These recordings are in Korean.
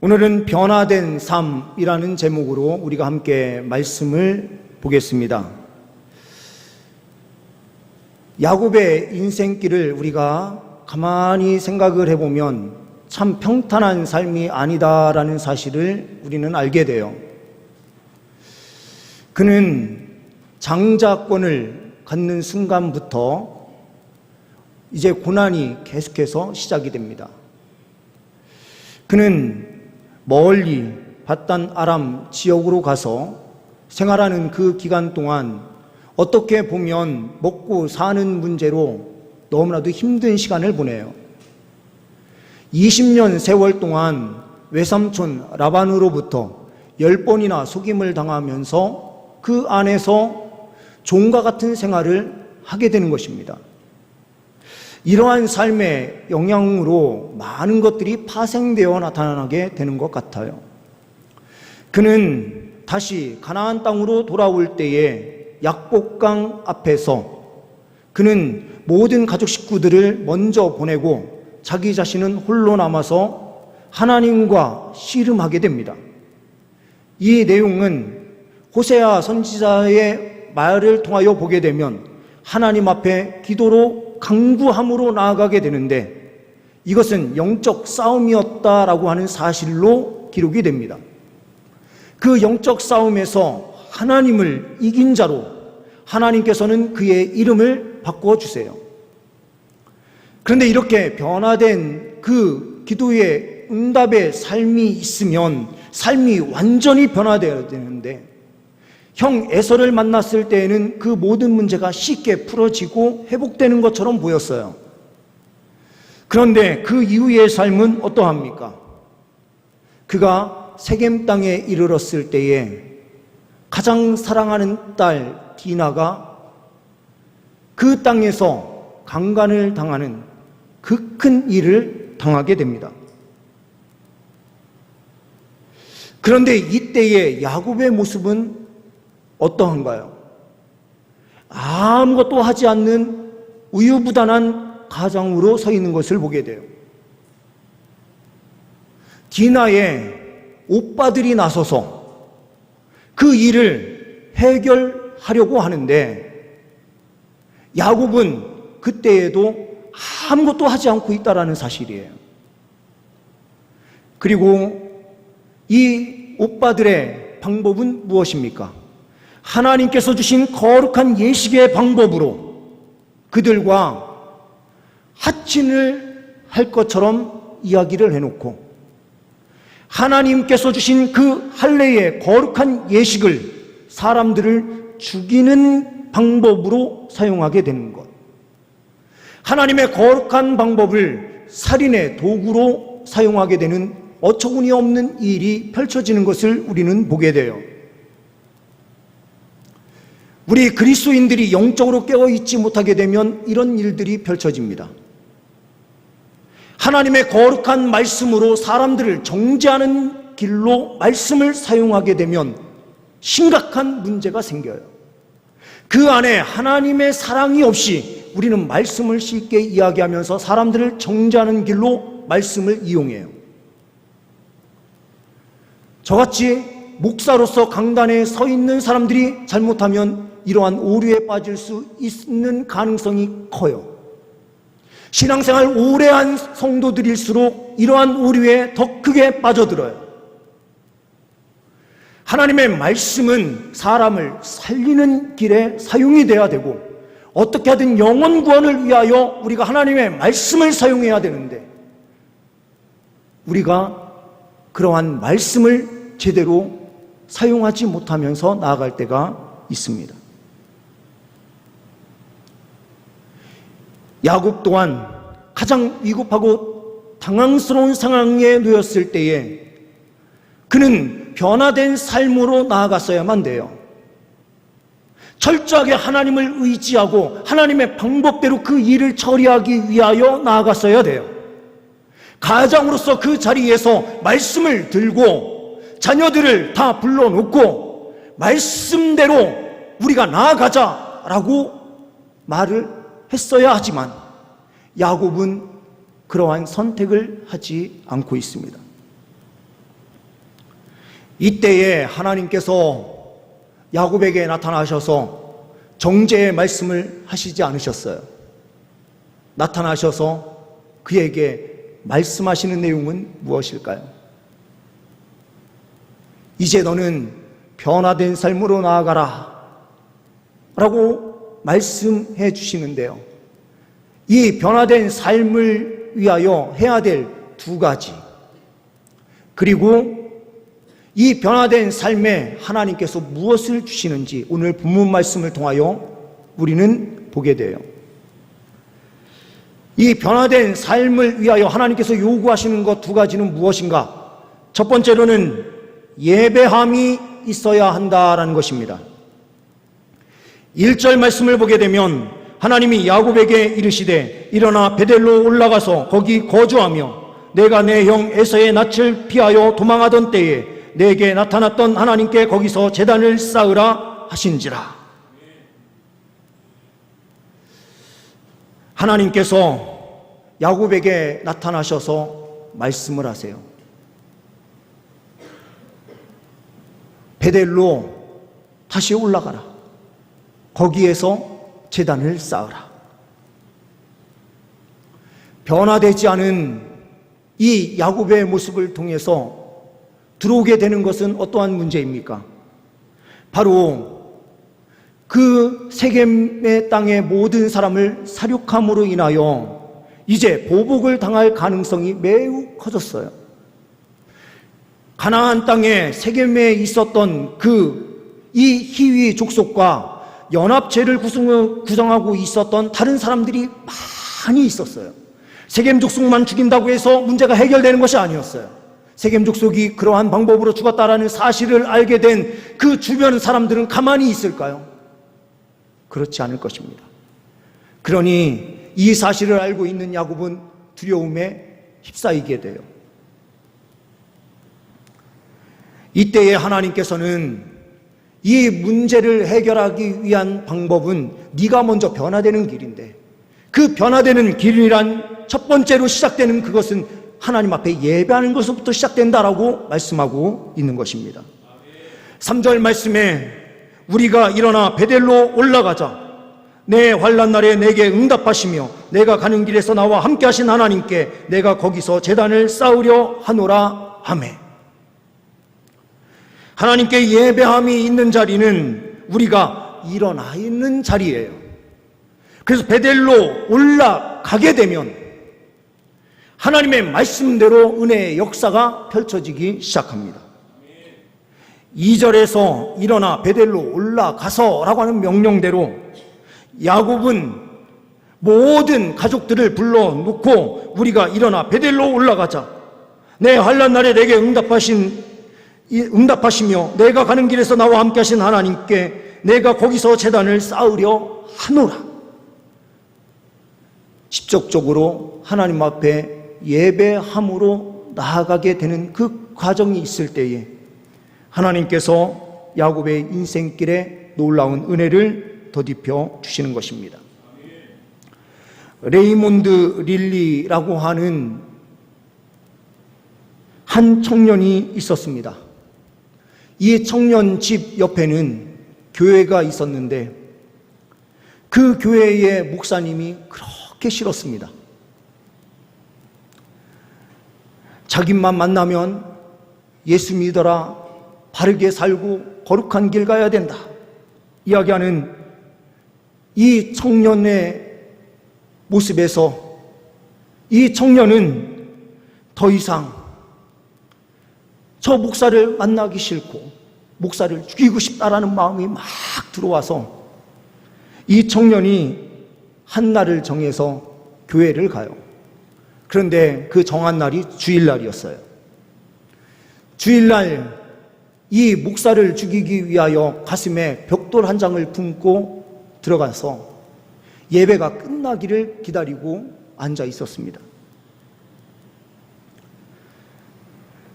오늘은 변화된 삶이라는 제목으로 우리가 함께 말씀을 보겠습니다. 야곱의 인생길을 우리가 가만히 생각을 해보면 참 평탄한 삶이 아니다라는 사실을 우리는 알게 돼요. 그는 장자권을 갖는 순간부터 이제 고난이 계속해서 시작이 됩니다. 그는 멀리 밧단 아람 지역으로 가서 생활하는 그 기간 동안 어떻게 보면 먹고 사는 문제로 너무나도 힘든 시간을 보내요. 20년 세월 동안 외삼촌 라반으로부터 10번이나 속임을 당하면서 그 안에서 종과 같은 생활을 하게 되는 것입니다. 이러한 삶의 영향으로 많은 것들이 파생되어 나타나게 되는 것 같아요. 그는 다시 가나안 땅으로 돌아올 때에 약복강 앞에서 그는 모든 가족 식구들을 먼저 보내고 자기 자신은 홀로 남아서 하나님과 씨름하게 됩니다. 이 내용은 호세아 선지자의 말을 통하여 보게 되면 하나님 앞에 기도로 강구함으로 나아가게 되는데 이것은 영적 싸움이었다라고 하는 사실로 기록이 됩니다. 그 영적 싸움에서 하나님을 이긴 자로 하나님께서는 그의 이름을 바꿔주세요. 그런데 이렇게 변화된 그 기도의 응답의 삶이 있으면 삶이 완전히 변화되어야 되는데 형 에서를 만났을 때에는 그 모든 문제가 쉽게 풀어지고 회복되는 것처럼 보였어요. 그런데 그 이후의 삶은 어떠합니까? 그가 세겜 땅에 이르렀을 때에 가장 사랑하는 딸 디나가 그 땅에서 강간을 당하는 그 큰 일을 당하게 됩니다. 그런데 이때의 야곱의 모습은 어떠한가요? 아무것도 하지 않는 우유부단한 가장으로 서 있는 것을 보게 돼요. 디나의 오빠들이 나서서 그 일을 해결하려고 하는데 야곱은 그때에도 아무것도 하지 않고 있다는 사실이에요. 그리고 이 오빠들의 방법은 무엇입니까? 하나님께서 주신 거룩한 예식의 방법으로 그들과 하친을 할 것처럼 이야기를 해놓고 하나님께서 주신 그 할례의 거룩한 예식을 사람들을 죽이는 방법으로 사용하게 되는 것. 하나님의 거룩한 방법을 살인의 도구로 사용하게 되는 어처구니 없는 일이 펼쳐지는 것을 우리는 보게 돼요. 우리 그리스도인들이 영적으로 깨어있지 못하게 되면 이런 일들이 펼쳐집니다. 하나님의 거룩한 말씀으로 사람들을 정죄하는 길로 말씀을 사용하게 되면 심각한 문제가 생겨요. 그 안에 하나님의 사랑이 없이 우리는 말씀을 쉽게 이야기하면서 사람들을 정죄하는 길로 말씀을 이용해요. 저같이 목사로서 강단에 서 있는 사람들이 잘못하면 이러한 오류에 빠질 수 있는 가능성이 커요. 신앙생활 오래 한 성도들일수록 이러한 오류에 더 크게 빠져들어요. 하나님의 말씀은 사람을 살리는 길에 사용이 돼야 되고 어떻게 하든 영혼 구원을 위하여 우리가 하나님의 말씀을 사용해야 되는데 우리가 그러한 말씀을 제대로 사용하지 못하면서 나아갈 때가 있습니다. 야곱 또한 가장 위급하고 당황스러운 상황에 놓였을 때에 그는 변화된 삶으로 나아갔어야만 돼요. 철저하게 하나님을 의지하고 하나님의 방법대로 그 일을 처리하기 위하여 나아갔어야 돼요. 가장으로서 그 자리에서 말씀을 들고 자녀들을 다 불러놓고 말씀대로 우리가 나아가자라고 말을 했어야 하지만 야곱은 그러한 선택을 하지 않고 있습니다. 이때에 하나님께서 야곱에게 나타나셔서 정죄의 말씀을 하시지 않으셨어요. 나타나셔서 그에게 말씀하시는 내용은 무엇일까요? 이제 너는 변화된 삶으로 나아가라 라고 말씀해 주시는데요. 이 변화된 삶을 위하여 해야 될 두 가지, 그리고 이 변화된 삶에 하나님께서 무엇을 주시는지 오늘 본문 말씀을 통하여 우리는 보게 돼요. 이 변화된 삶을 위하여 하나님께서 요구하시는 것 두 가지는 무엇인가? 첫 번째로는 예배함이 있어야 한다라는 것입니다. 1절 말씀을 보게 되면 하나님이 야곱에게 이르시되 일어나 베델로 올라가서 거기 거주하며 내가 내 형 에서의 낯을 피하여 도망하던 때에 내게 나타났던 하나님께 거기서 제단을 쌓으라 하신지라. 하나님께서 야곱에게 나타나셔서 말씀을 하세요. 베델로 다시 올라가라. 거기에서 제단을 쌓으라. 변화되지 않은 이 야곱의 모습을 통해서 들어오게 되는 것은 어떠한 문제입니까? 바로 그 세겜의 땅의 모든 사람을 살육함으로 인하여 이제 보복을 당할 가능성이 매우 커졌어요. 가나안 땅에 세겜에 있었던 이 히위 족속과 연합체를 구성하고 있었던 다른 사람들이 많이 있었어요. 세겜 족속만 죽인다고 해서 문제가 해결되는 것이 아니었어요. 세겜 족속이 그러한 방법으로 죽었다라는 사실을 알게 된 그 주변 사람들은 가만히 있을까요? 그렇지 않을 것입니다. 그러니 이 사실을 알고 있는 야곱은 두려움에 휩싸이게 돼요. 이때에 하나님께서는 이 문제를 해결하기 위한 방법은 네가 먼저 변화되는 길인데, 그 변화되는 길이란 첫 번째로 시작되는 그것은 하나님 앞에 예배하는 것부터 시작된다라고 말씀하고 있는 것입니다. 3절 말씀에 우리가 일어나 베델로 올라가자. 내 환난 날에 내게 응답하시며 내가 가는 길에서 나와 함께 하신 하나님께 내가 거기서 제단을 쌓으려 하노라 하매. 하나님께 예배함이 있는 자리는 우리가 일어나 있는 자리예요. 그래서 베델로 올라가게 되면 하나님의 말씀대로 은혜의 역사가 펼쳐지기 시작합니다. 2절에서 일어나 베델로 올라가서 라고 하는 명령대로 야곱은 모든 가족들을 불러놓고 우리가 일어나 베델로 올라가자. 내 환난 날에 내게 응답하시며 내가 가는 길에서 나와 함께 하신 하나님께 내가 거기서 제단을 쌓으려 하노라. 직접적으로 하나님 앞에 예배함으로 나아가게 되는 그 과정이 있을 때에 하나님께서 야곱의 인생길에 놀라운 은혜를 더딥혀 주시는 것입니다. 레이몬드 릴리라고 하는 한 청년이 있었습니다. 이 청년 집 옆에는 교회가 있었는데 그 교회의 목사님이 그렇게 싫었습니다. 자기만 만나면 예수 믿어라, 바르게 살고 거룩한 길 가야 된다 이야기하는 이 청년의 모습에서 이 청년은 더 이상 저 목사를 만나기 싫고 목사를 죽이고 싶다라는 마음이 막 들어와서 이 청년이 한 날을 정해서 교회를 가요. 그런데 그 정한 날이 주일날이었어요. 주일날 이 목사를 죽이기 위하여 가슴에 벽돌 한 장을 품고 들어가서 예배가 끝나기를 기다리고 앉아 있었습니다.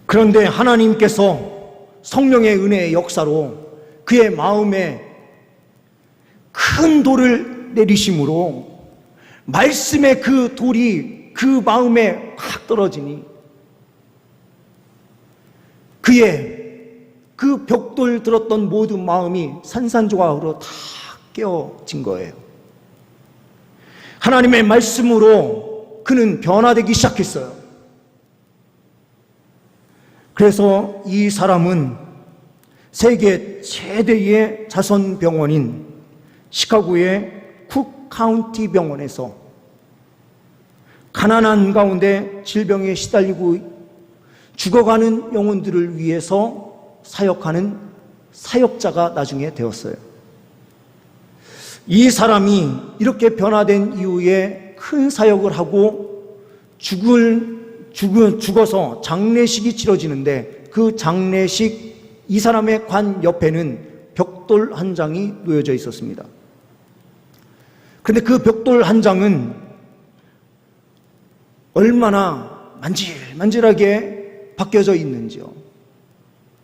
그런데 하나님께서 성령의 은혜의 역사로 그의 마음에 큰 돌을 내리심으로 말씀의 그 돌이 그 마음에 확 떨어지니 그의 그 벽돌 들었던 모든 마음이 산산조각으로 다 깨어진 거예요. 하나님의 말씀으로 그는 변화되기 시작했어요. 그래서 이 사람은 세계 최대의 자선병원인 시카고의 쿡 카운티 병원에서 가난한 가운데 질병에 시달리고 죽어가는 영혼들을 위해서 사역하는 사역자가 나중에 되었어요. 이 사람이 이렇게 변화된 이후에 큰 사역을 하고 죽어서 장례식이 치러지는데 그 장례식 이 사람의 관 옆에는 벽돌 한 장이 놓여져 있었습니다. 그런데 그 벽돌 한 장은 얼마나 만질만질하게 바뀌어져 있는지요.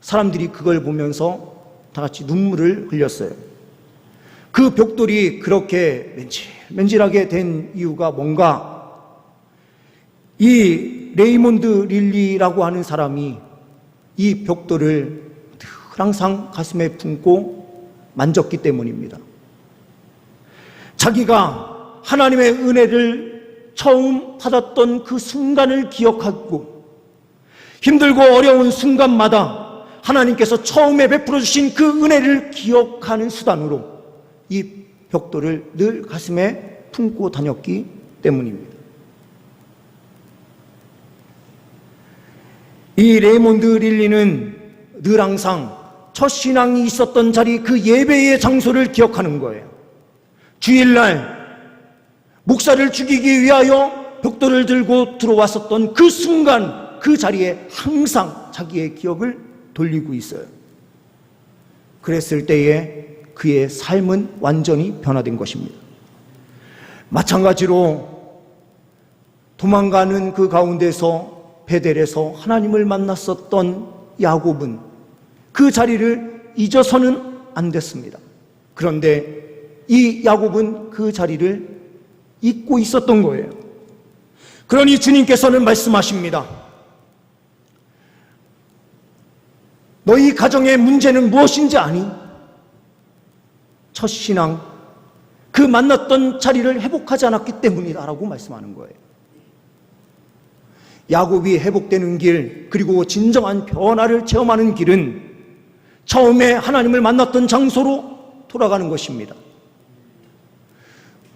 사람들이 그걸 보면서 다 같이 눈물을 흘렸어요. 그 벽돌이 그렇게 맨질맨질하게 된 이유가 뭔가, 이 레이몬드 릴리라고 하는 사람이 이 벽돌을 늘 항상 가슴에 품고 만졌기 때문입니다. 자기가 하나님의 은혜를 처음 받았던 그 순간을 기억하고 힘들고 어려운 순간마다 하나님께서 처음에 베풀어 주신 그 은혜를 기억하는 수단으로 이 벽돌을 늘 가슴에 품고 다녔기 때문입니다. 이 레이몬드 릴리는 늘 항상 첫 신앙이 있었던 자리, 그 예배의 장소를 기억하는 거예요. 주일날 목사를 죽이기 위하여 벽돌을 들고 들어왔었던 그 순간, 그 자리에 항상 자기의 기억을 돌리고 있어요. 그랬을 때에 그의 삶은 완전히 변화된 것입니다. 마찬가지로 도망가는 그 가운데서 베델에서 하나님을 만났었던 야곱은 그 자리를 잊어서는 안 됐습니다. 그런데 이 야곱은 그 자리를 잊고 있었던 거예요. 그러니 주님께서는 말씀하십니다. 너희 가정의 문제는 무엇인지 아니? 첫 신앙, 그 만났던 자리를 회복하지 않았기 때문이다 라고 말씀하는 거예요. 야곱이 회복되는 길, 그리고 진정한 변화를 체험하는 길은 처음에 하나님을 만났던 장소로 돌아가는 것입니다.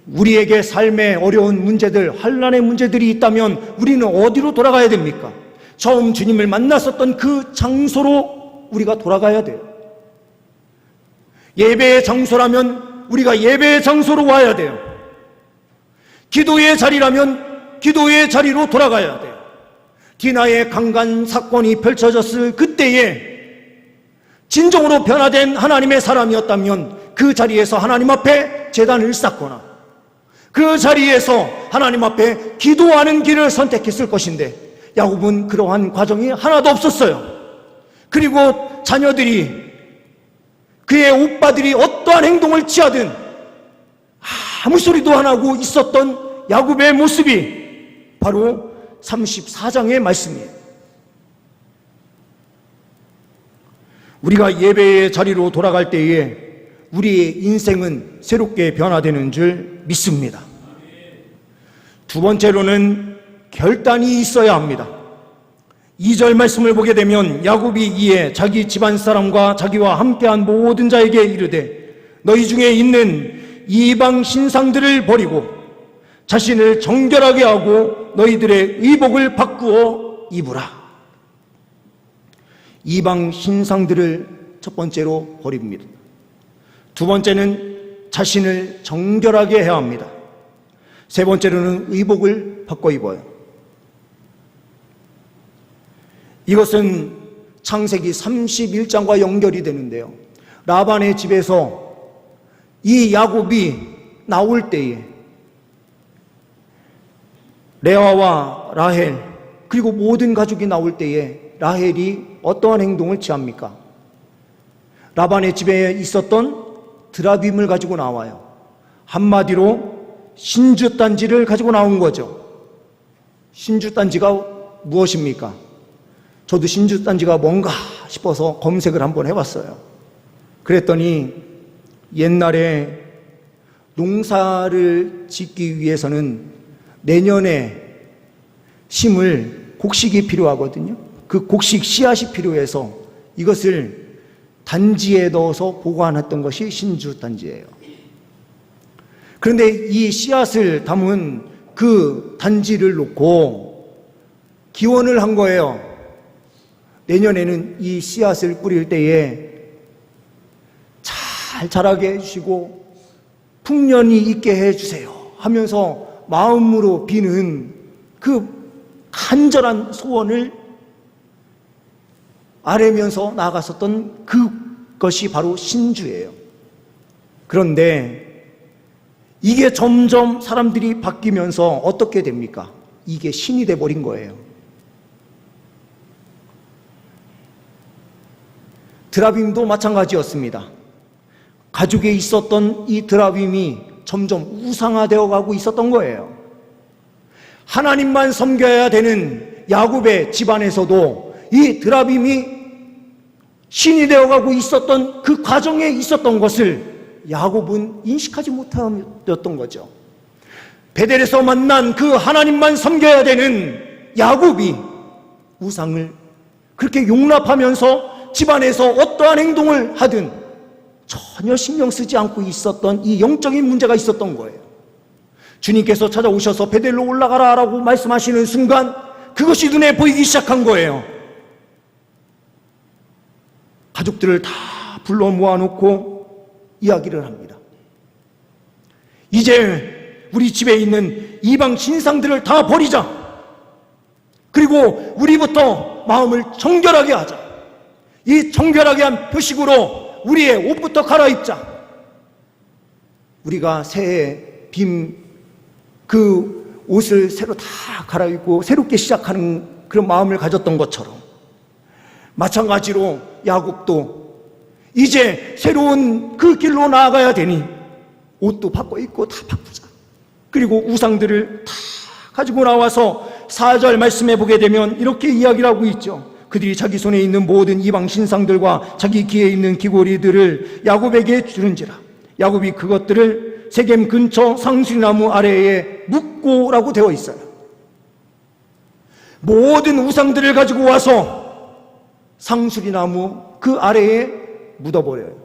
우리에게 삶의 어려운 문제들, 환난의 문제들이 있다면 우리는 어디로 돌아가야 됩니까? 처음 주님을 만났었던 그 장소로 우리가 돌아가야 돼요. 예배의 장소라면 우리가 예배의 장소로 와야 돼요. 기도의 자리라면 기도의 자리로 돌아가야 돼요. 디나의 강간 사건이 펼쳐졌을 그때에 진정으로 변화된 하나님의 사람이었다면 그 자리에서 하나님 앞에 제단을 쌓거나 그 자리에서 하나님 앞에 기도하는 길을 선택했을 것인데 야곱은 그러한 과정이 하나도 없었어요. 그리고 자녀들이, 그의 오빠들이 어떠한 행동을 취하든 아무 소리도 안 하고 있었던 야곱의 모습이 바로 34장의 말씀이에요. 우리가 예배의 자리로 돌아갈 때에 우리의 인생은 새롭게 변화되는 줄 믿습니다. 두 번째로는 결단이 있어야 합니다. 2절 말씀을 보게 되면 야곱이 이에 자기 집안 사람과 자기와 함께한 모든 자에게 이르되 너희 중에 있는 이방 신상들을 버리고 자신을 정결하게 하고 너희들의 의복을 바꾸어 입으라. 이방 신상들을 첫 번째로 버립니다. 두 번째는 자신을 정결하게 해야 합니다. 세 번째로는 의복을 바꿔 입어요. 이것은 창세기 31장과 연결이 되는데요. 라반의 집에서 이 야곱이 나올 때에 레아와 라헬 그리고 모든 가족이 나올 때에 라헬이 어떠한 행동을 취합니까? 라반의 집에 있었던 드라빔을 가지고 나와요. 한마디로 신주단지를 가지고 나온 거죠. 신주단지가 무엇입니까? 저도 신주단지가 뭔가 싶어서 검색을 한번 해봤어요. 그랬더니 옛날에 농사를 짓기 위해서는 내년에 심을 곡식이 필요하거든요. 그 곡식 씨앗이 필요해서 이것을 단지에 넣어서 보관했던 것이 신주 단지예요. 그런데 이 씨앗을 담은 그 단지를 놓고 기원을 한 거예요. 내년에는 이 씨앗을 뿌릴 때에 잘 자라게 해주시고 풍년이 있게 해주세요 하면서 마음으로 비는 그 간절한 소원을 아뢰면서 나아갔었던 그것이 바로 신주예요. 그런데 이게 점점 사람들이 바뀌면서 어떻게 됩니까? 이게 신이 돼버린 거예요. 드라빔도 마찬가지였습니다. 가족에 있었던 이 드라빔이 점점 우상화되어 가고 있었던 거예요. 하나님만 섬겨야 되는 야곱의 집안에서도 이 드라빔이 신이 되어가고 있었던 그 과정에 있었던 것을 야곱은 인식하지 못하였던 거죠. 베델에서 만난 그 하나님만 섬겨야 되는 야곱이 우상을 그렇게 용납하면서 집안에서 어떠한 행동을 하든 전혀 신경 쓰지 않고 있었던 이 영적인 문제가 있었던 거예요. 주님께서 찾아오셔서 베델로 올라가라 라고 말씀하시는 순간 그것이 눈에 보이기 시작한 거예요. 가족들을 다 불러 모아놓고 이야기를 합니다. 이제 우리 집에 있는 이방 신상들을 다 버리자. 그리고 우리부터 마음을 정결하게 하자. 이 정결하게 한 표식으로 우리의 옷부터 갈아입자. 우리가 새해 빔 그 옷을 새로 다 갈아입고 새롭게 시작하는 그런 마음을 가졌던 것처럼 마찬가지로 야곱도 이제 새로운 그 길로 나아가야 되니 옷도 바꿔 입고 다 바꾸자. 그리고 우상들을 다 가지고 나와서 4절 말씀해 보게 되면 이렇게 이야기를 하고 있죠. 그들이 자기 손에 있는 모든 이방 신상들과 자기 귀에 있는 귀고리들을 야곱에게 주는지라. 야곱이 그것들을 세겜 근처 상수리나무 아래에 묻고라고 되어 있어요. 모든 우상들을 가지고 와서 상수리나무 그 아래에 묻어버려요.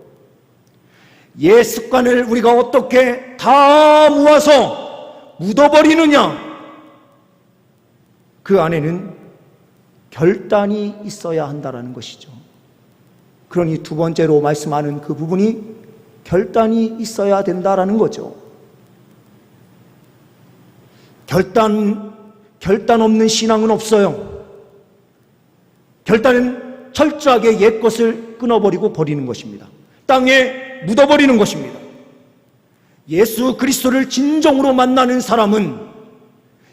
옛 습관을 우리가 어떻게 다 모아서 묻어버리느냐? 그 안에는 결단이 있어야 한다는 것이죠. 그러니 두 번째로 말씀하는 그 부분이 결단이 있어야 된다라는 거죠. 결단 없는 신앙은 없어요. 결단은 철저하게 옛 것을 끊어버리고 버리는 것입니다. 땅에 묻어버리는 것입니다. 예수 그리스도를 진정으로 만나는 사람은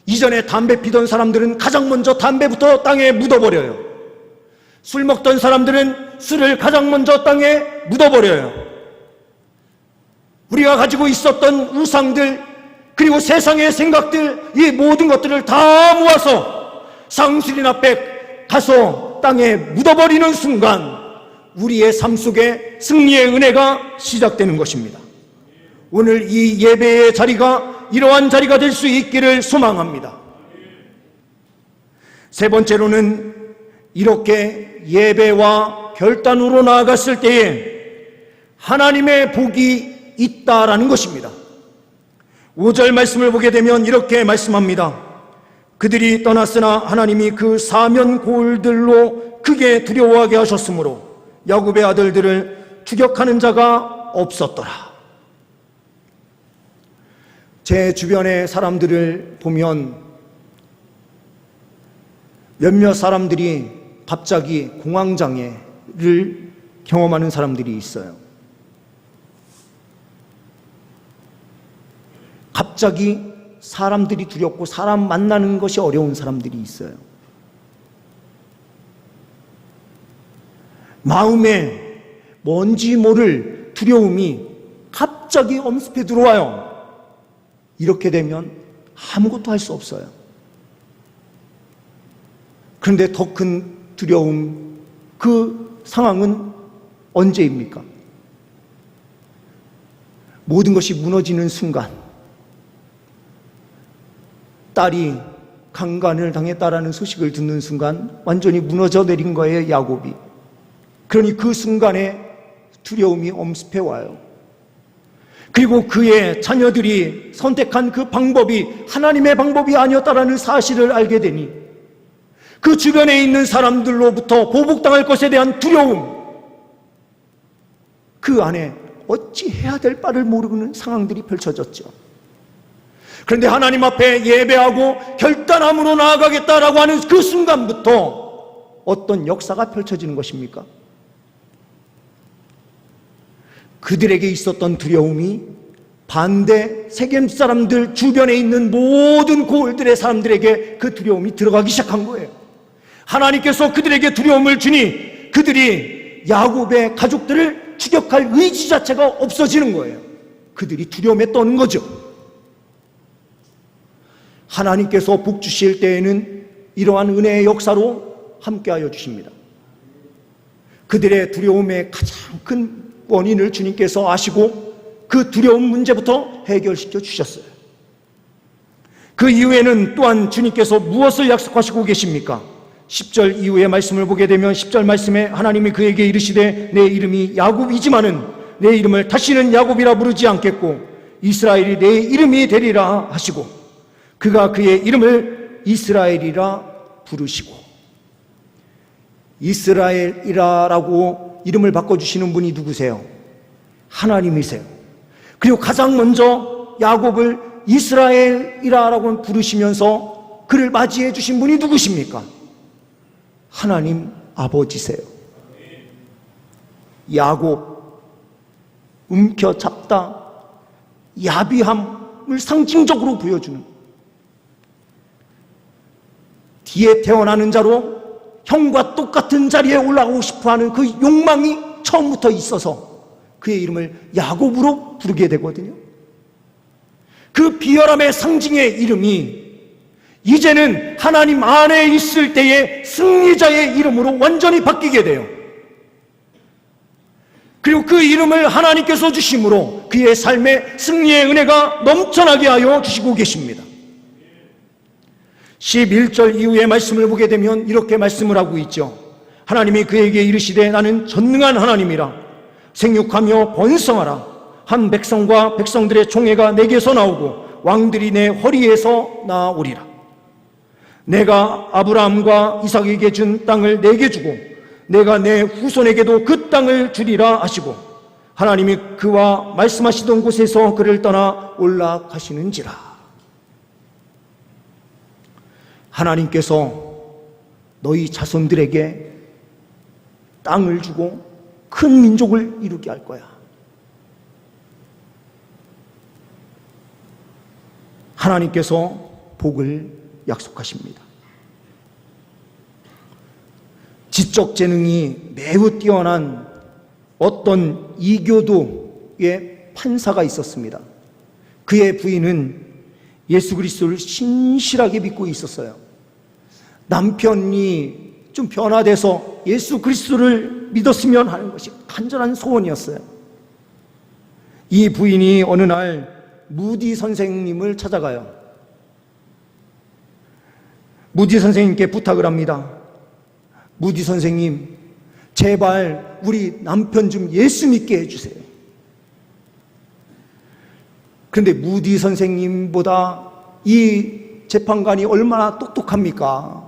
이전에 담배 피던 사람들은 가장 먼저 담배부터 땅에 묻어버려요. 술 먹던 사람들은 술을 가장 먼저 땅에 묻어버려요. 우리가 가지고 있었던 우상들 그리고 세상의 생각들 이 모든 것들을 다 모아서 상수리 앞에 가서 땅에 묻어버리는 순간 우리의 삶 속에 승리의 은혜가 시작되는 것입니다. 오늘 이 예배의 자리가 이러한 자리가 될 수 있기를 소망합니다. 세 번째로는 이렇게 예배와 결단으로 나아갔을 때에 하나님의 복이 있다라는 것입니다. 5절 말씀을 보게 되면 이렇게 말씀합니다. 그들이 떠났으나 하나님이 그 사면 고을들로 크게 두려워하게 하셨으므로 야곱의 아들들을 추격하는 자가 없었더라. 제 주변의 사람들을 보면 몇몇 사람들이 갑자기 공황장애를 경험하는 사람들이 있어요. 갑자기 사람들이 두렵고 사람 만나는 것이 어려운 사람들이 있어요. 마음에 뭔지 모를 두려움이 갑자기 엄습해 들어와요. 이렇게 되면 아무것도 할 수 없어요. 그런데 더 큰 두려움, 그 상황은 언제입니까? 모든 것이 무너지는 순간, 딸이 강간을 당했다라는 소식을 듣는 순간 완전히 무너져 내린 거예요, 야곱이. 그러니 그 순간에 두려움이 엄습해 와요. 그리고 그의 자녀들이 선택한 그 방법이 하나님의 방법이 아니었다라는 사실을 알게 되니 그 주변에 있는 사람들로부터 보복당할 것에 대한 두려움, 그 안에 어찌 해야 될 바를 모르는 상황들이 펼쳐졌죠. 그런데 하나님 앞에 예배하고 결단함으로 나아가겠다라고 하는 그 순간부터 어떤 역사가 펼쳐지는 것입니까? 그들에게 있었던 두려움이 반대 세겜 사람들 주변에 있는 모든 고을들의 사람들에게 그 두려움이 들어가기 시작한 거예요. 하나님께서 그들에게 두려움을 주니 그들이 야곱의 가족들을 추격할 의지 자체가 없어지는 거예요. 그들이 두려움에 떠는 거죠. 하나님께서 복 주실 때에는 이러한 은혜의 역사로 함께하여 주십니다. 그들의 두려움의 가장 큰 원인을 주님께서 아시고 그 두려움 문제부터 해결시켜 주셨어요. 그 이후에는 또한 주님께서 무엇을 약속하시고 계십니까? 10절 이후의 말씀을 보게 되면 10절 말씀에 하나님이 그에게 이르시되 내 이름이 야곱이지만은 내 이름을 다시는 야곱이라 부르지 않겠고 이스라엘이 내 이름이 되리라 하시고 그가 그의 이름을 이스라엘이라 부르시고, 이스라엘이라라고 이름을 바꿔주시는 분이 누구세요? 하나님이세요. 그리고 가장 먼저 야곱을 이스라엘이라라고 부르시면서 그를 맞이해 주신 분이 누구십니까? 하나님 아버지세요. 야곱, 움켜잡다, 야비함을 상징적으로 보여주는, 뒤에 태어나는 자로 형과 똑같은 자리에 올라가고 싶어하는 그 욕망이 처음부터 있어서 그의 이름을 야곱으로 부르게 되거든요. 그 비열함의 상징의 이름이 이제는 하나님 안에 있을 때의 승리자의 이름으로 완전히 바뀌게 돼요. 그리고 그 이름을 하나님께서 주심으로 그의 삶에 승리의 은혜가 넘쳐나게 하여 주시고 계십니다. 11절 이후의 말씀을 보게 되면 이렇게 말씀을 하고 있죠. 하나님이 그에게 이르시되 나는 전능한 하나님이라 생육하며 번성하라. 한 백성과 백성들의 총회가 내게서 나오고 왕들이 내 허리에서 나오리라. 내가 아브라함과 이삭에게 준 땅을 내게 주고 내가 내 후손에게도 그 땅을 주리라 하시고 하나님이 그와 말씀하시던 곳에서 그를 떠나 올라가시는지라. 하나님께서 너희 자손들에게 땅을 주고 큰 민족을 이루게 할 거야. 하나님께서 복을 약속하십니다. 지적 재능이 매우 뛰어난 어떤 이교도의 판사가 있었습니다. 그의 부인은 예수 그리스도를 신실하게 믿고 있었어요. 남편이 좀 변화돼서 예수 그리스도를 믿었으면 하는 것이 간절한 소원이었어요. 이 부인이 어느 날 무디 선생님을 찾아가요. 무디 선생님께 부탁을 합니다. 무디 선생님, 제발 우리 남편 좀 예수 믿게 해주세요. 그런데 무디 선생님보다 이 재판관이 얼마나 똑똑합니까?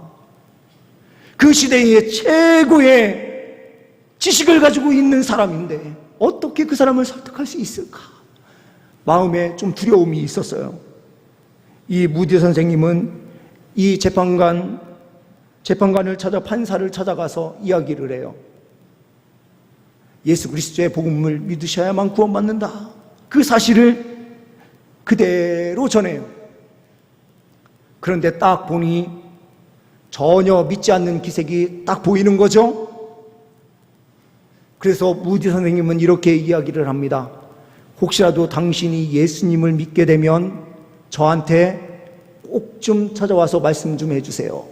그 시대의 최고의 지식을 가지고 있는 사람인데 어떻게 그 사람을 설득할 수 있을까? 마음에 좀 두려움이 있었어요. 이 무디 선생님은 이 재판관을 찾아 판사를 찾아가서 이야기를 해요. 예수 그리스도의 복음을 믿으셔야만 구원받는다. 그 사실을 그대로 전해요. 그런데 딱 보니 전혀 믿지 않는 기색이 딱 보이는 거죠. 그래서 무디 선생님은 이렇게 이야기를 합니다. 혹시라도 당신이 예수님을 믿게 되면 저한테 꼭 좀 찾아와서 말씀 좀 해주세요.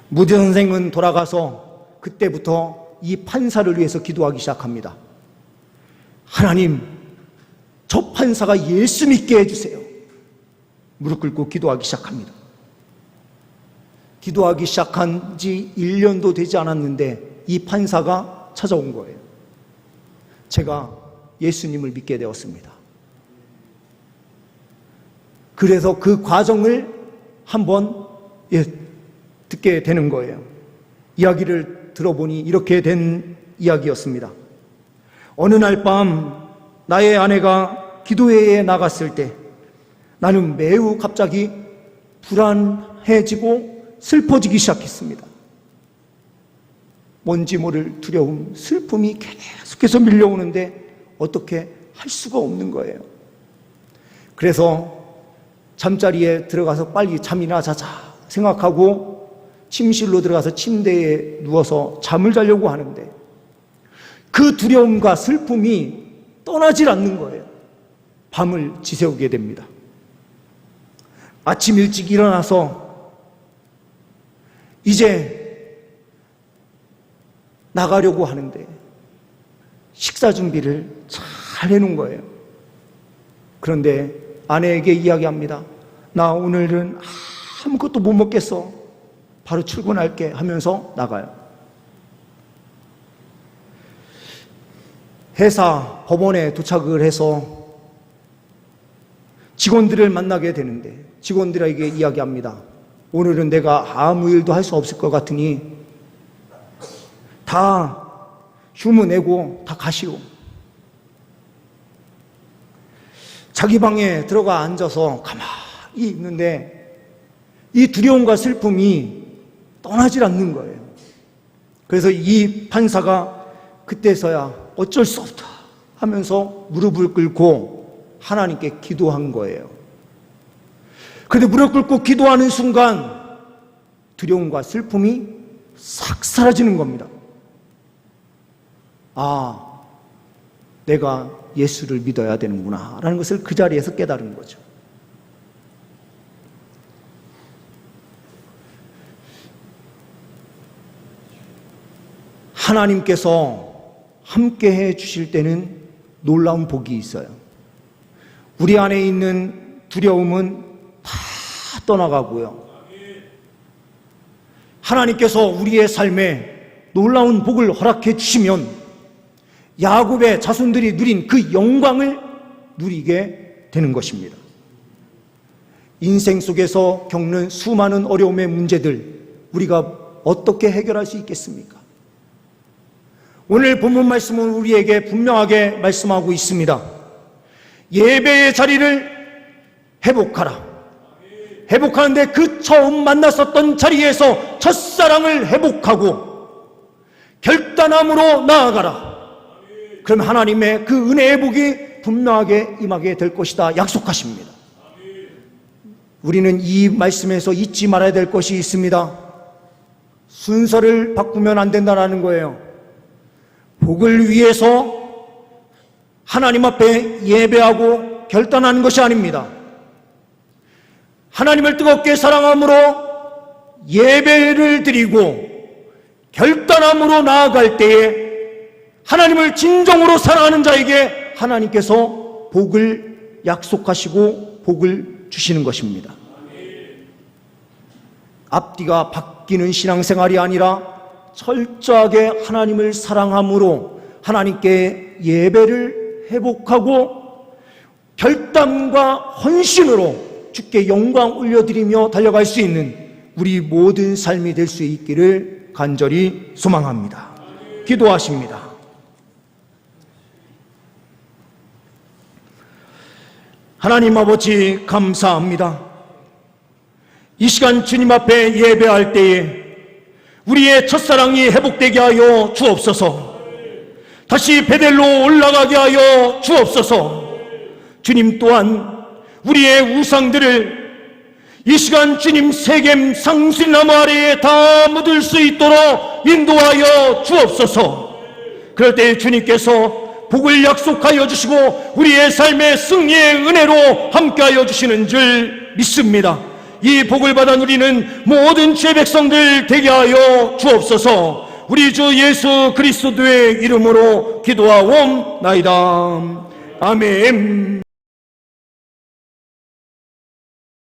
무디 선생은 돌아가서 그때부터 이 판사를 위해서 기도하기 시작합니다. 하나님, 저 판사가 예수 믿게 해주세요. 무릎 꿇고 기도하기 시작합니다. 기도하기 시작한 지 1년도 되지 않았는데 이 판사가 찾아온 거예요. 제가 예수님을 믿게 되었습니다. 그래서 그 과정을 한번 듣게 되는 거예요. 이야기를 들어보니 이렇게 된 이야기였습니다. 어느 날 밤 나의 아내가 기도회에 나갔을 때 나는 매우 갑자기 불안해지고 슬퍼지기 시작했습니다. 뭔지 모를 두려움, 슬픔이 계속해서 밀려오는데 어떻게 할 수가 없는 거예요. 그래서 잠자리에 들어가서 빨리 잠이나 자자 생각하고 침실로 들어가서 침대에 누워서 잠을 자려고 하는데 그 두려움과 슬픔이 떠나질 않는 거예요. 밤을 지새우게 됩니다. 아침 일찍 일어나서 이제 나가려고 하는데 식사 준비를 잘 해놓은 거예요. 그런데 아내에게 이야기합니다. 나 오늘은 아무것도 못 먹겠어. 바로 출근할게 하면서 나가요. 회사 법원에 도착을 해서 직원들을 만나게 되는데 직원들에게 이야기합니다. 오늘은 내가 아무 일도 할 수 없을 것 같으니 다 휴무 내고 다 가시오. 자기 방에 들어가 앉아서 가만히 있는데 이 두려움과 슬픔이 떠나질 않는 거예요. 그래서 이 판사가 그때서야 어쩔 수 없다 하면서 무릎을 꿇고 하나님께 기도한 거예요. 그런데 무릎 꿇고 기도하는 순간 두려움과 슬픔이 싹 사라지는 겁니다. 아, 내가 예수를 믿어야 되는구나 라는 것을 그 자리에서 깨달은 거죠. 하나님께서 함께 해 주실 때는 놀라운 복이 있어요. 우리 안에 있는 두려움은 다 떠나가고요. 하나님께서 우리의 삶에 놀라운 복을 허락해 주시면 야곱의 자손들이 누린 그 영광을 누리게 되는 것입니다. 인생 속에서 겪는 수많은 어려움의 문제들 우리가 어떻게 해결할 수 있겠습니까? 오늘 본문 말씀은 우리에게 분명하게 말씀하고 있습니다. 예배의 자리를 회복하라. 회복하는데 그 처음 만났었던 자리에서 첫사랑을 회복하고 결단함으로 나아가라. 그럼 하나님의 그 은혜의 복이 분명하게 임하게 될 것이다 약속하십니다. 우리는 이 말씀에서 잊지 말아야 될 것이 있습니다. 순서를 바꾸면 안 된다는 거예요. 복을 위해서 하나님 앞에 예배하고 결단하는 것이 아닙니다. 하나님을 뜨겁게 사랑함으로 예배를 드리고 결단함으로 나아갈 때에 하나님을 진정으로 사랑하는 자에게 하나님께서 복을 약속하시고 복을 주시는 것입니다. 앞뒤가 바뀌는 신앙생활이 아니라 철저하게 하나님을 사랑함으로 하나님께 예배를 회복하고 결단과 헌신으로 주께 영광 올려드리며 달려갈 수 있는 우리 모든 삶이 될 수 있기를 간절히 소망합니다. 기도하십니다. 하나님 아버지 감사합니다. 이 시간 주님 앞에 예배할 때에 우리의 첫사랑이 회복되게 하여 주옵소서. 다시 베델로 올라가게 하여 주옵소서. 주님 또한 우리의 우상들을 이 시간 주님 세겜 상수나무 아래에 다 묻을 수 있도록 인도하여 주옵소서. 그럴 때 주님께서 복을 약속하여 주시고 우리의 삶의 승리의 은혜로 함께하여 주시는 줄 믿습니다. 이 복을 받아 누리는 모든 죄 백성들 되게 하여 주옵소서. 우리 주 예수 그리스도의 이름으로 기도하옵나이다. 아멘.